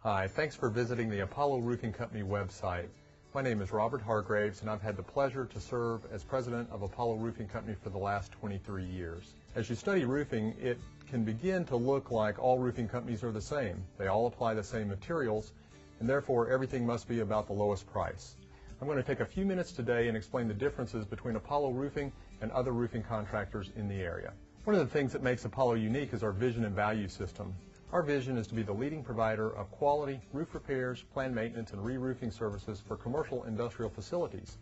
Hi, thanks for visiting the Apollo Roofing Company website. My name is Robert Hargraves, and I've had the pleasure to serve as president of Apollo Roofing Company for the last 23 years. As you study roofing, it can begin to look like all roofing companies are the same. They all apply the same materials, and therefore everything must be about the lowest price. I'm going to take a few minutes today and explain the differences between Apollo Roofing and other roofing contractors in the area. One of the things that makes Apollo unique is our vision and value system. Our vision is to be the leading provider of quality roof repairs, planned maintenance, and re-roofing services for commercial industrial facilities.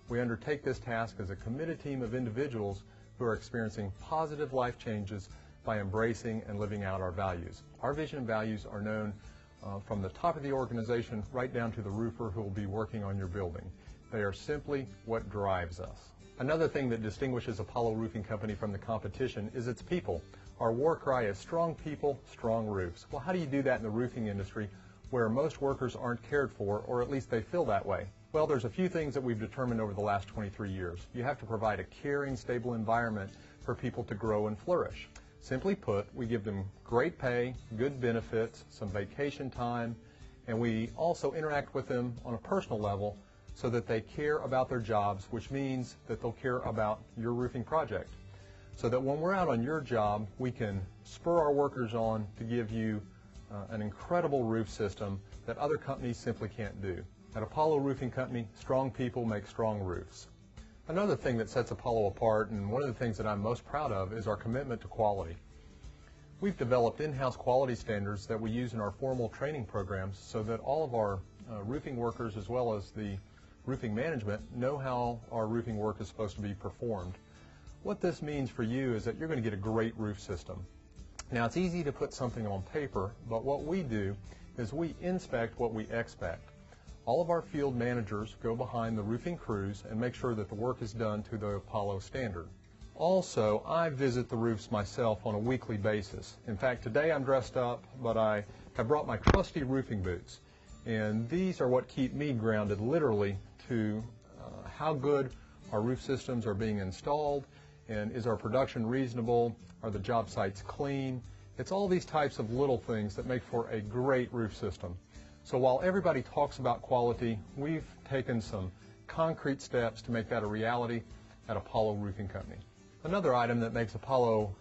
We undertake this task as a committed team of individuals who are experiencing positive life changes by embracing and living out our values. Our vision and values are known from the top of the organization right down to the roofer who will be working on your building. They are simply what drives us. Another thing that distinguishes Apollo Roofing Company from the competition is its people. Our war cry is strong people, strong roofs. Well, how do you do that in the roofing industry where most workers aren't cared for, or at least they feel that way? Well, there's a few things that we've determined over the last 23 years. You have to provide a caring, stable environment for people to grow and flourish. Simply put, we give them great pay, good benefits, some vacation time, and we also interact with them on a personal level so that they care about their jobs, which means that they'll care about your roofing project. So that when we're out on your job, we can spur our workers on to give you an incredible roof system that other companies simply can't do. At Apollo Roofing Company, strong people make strong roofs. Another thing that sets Apollo apart, and one of the things that I'm most proud of, is our commitment to quality. We've developed in-house quality standards that we use in our formal training programs so that all of our roofing workers, as well as the roofing management, know how our roofing work is supposed to be performed. What this means for you is that you're going to get a great roof system. Now, it's easy to put something on paper, but what we do is we inspect what we expect. All of our field managers go behind the roofing crews and make sure that the work is done to the Apollo standard. Also, I visit the roofs myself on a weekly basis. In fact, today I'm dressed up, but I have brought my trusty roofing boots. And these are what keep me grounded literally to how good our roof systems are being installed, and is our production reasonable, are the job sites clean. It's all these types of little things that make for a great roof system. So while everybody talks about quality, we've taken some concrete steps to make that a reality at Apollo Roofing Company. Another item that makes Apollo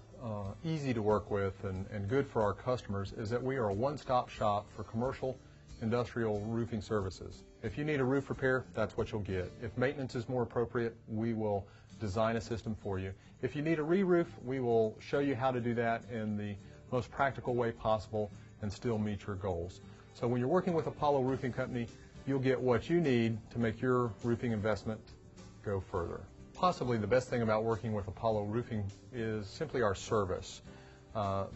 easy to work with and good for our customers is that we are a one-stop shop for commercial industrial roofing services. If you need a roof repair, that's what you'll get. If maintenance is more appropriate, we will design a system for you. If you need a re-roof, we will show you how to do that in the most practical way possible and still meet your goals. So when you're working with Apollo Roofing Company, you'll get what you need to make your roofing investment go further. Possibly the best thing about working with Apollo Roofing is simply our service.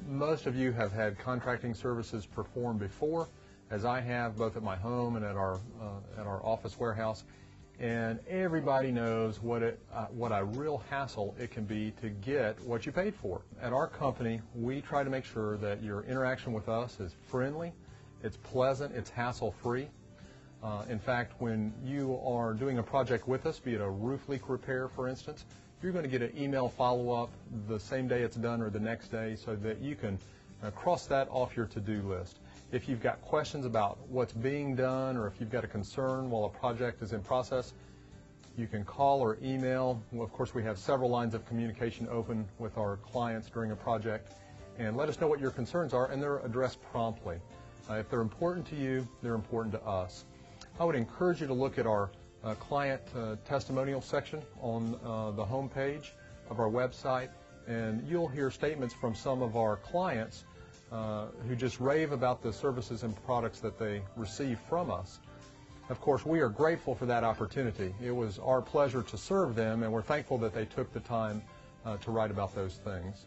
Most of you have had contracting services performed before, as I have, both at my home and at our office warehouse, and everybody knows what a real hassle it can be to get what you paid for. At our company, we try to make sure that your interaction with us is friendly, it's pleasant, it's hassle-free. In fact, when you are doing a project with us, be it a roof leak repair, for instance, you're going to get an email follow-up the same day it's done or the next day so that you can cross that off your to-do list. If you've got questions about what's being done, or if you've got a concern while a project is in process, you can call or email. Well, of course, we have several lines of communication open with our clients during a project, and let us know what your concerns are, and they're addressed promptly. If they're important to you, they're important to us. I would encourage you to look at our client testimonial section on the home page of our website, and you'll hear statements from some of our clients who just rave about the services and products that they receive from us. Of course, we are grateful for that opportunity. It was our pleasure to serve them, and we're thankful that they took the time to write about those things.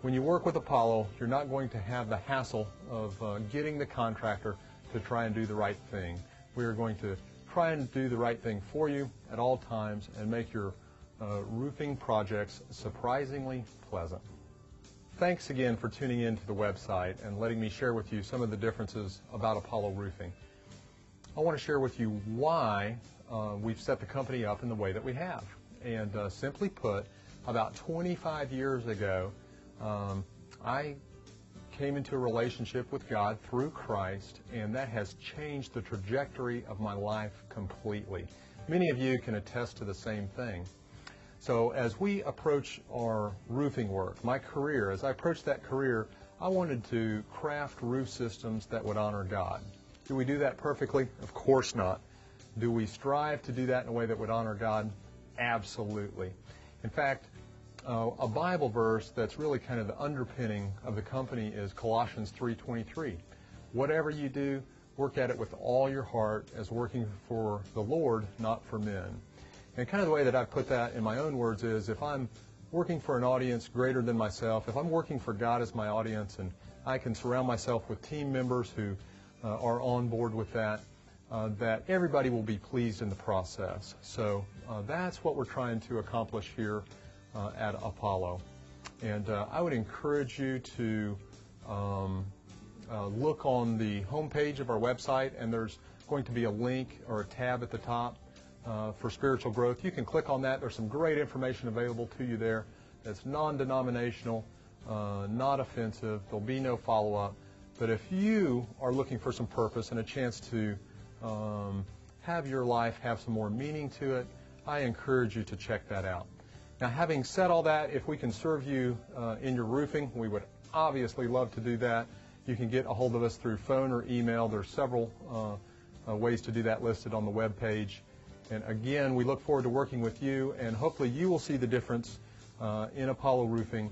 When you work with Apollo, you're not going to have the hassle of getting the contractor to try and do the right thing. We are going to try and do the right thing for you at all times and make your roofing projects surprisingly pleasant. Thanks again for tuning in to the website and letting me share with you some of the differences about Apollo Roofing. I want to share with you why we've set the company up in the way that we have. And simply put, about 25 years ago, I came into a relationship with God through Christ, and that has changed the trajectory of my life completely. Many of you can attest to the same thing. So as we approach our roofing work, my career, as I approached that career, I wanted to craft roof systems that would honor God. Do we do that perfectly? Of course not. Do we strive to do that in a way that would honor God? Absolutely. In fact, a Bible verse that's really kind of the underpinning of the company is Colossians 3:23. Whatever you do, work at it with all your heart as working for the Lord, not for men. And kind of the way that I put that in my own words is, if I'm working for an audience greater than myself, if I'm working for God as my audience, and I can surround myself with team members who are on board with that, that everybody will be pleased in the process. So that's what we're trying to accomplish here at Apollo. And I would encourage you to look on the homepage of our website, and there's going to be a link or a tab at the top for spiritual growth. You can click on that. There's some great information available to you there that's non-denominational, not offensive. There'll be no follow-up. But if you are looking for some purpose and a chance to have your life have some more meaning to it, I encourage you to check that out. Now, having said all that, if we can serve you in your roofing, we would obviously love to do that. You can get a hold of us through phone or email. There's several ways to do that listed on the web page. And again, we look forward to working with you, and hopefully you will see the difference in Apollo Roofing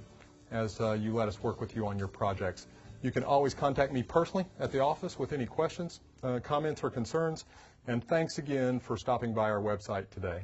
as you let us work with you on your projects. You can always contact me personally at the office with any questions, comments, or concerns. And thanks again for stopping by our website today.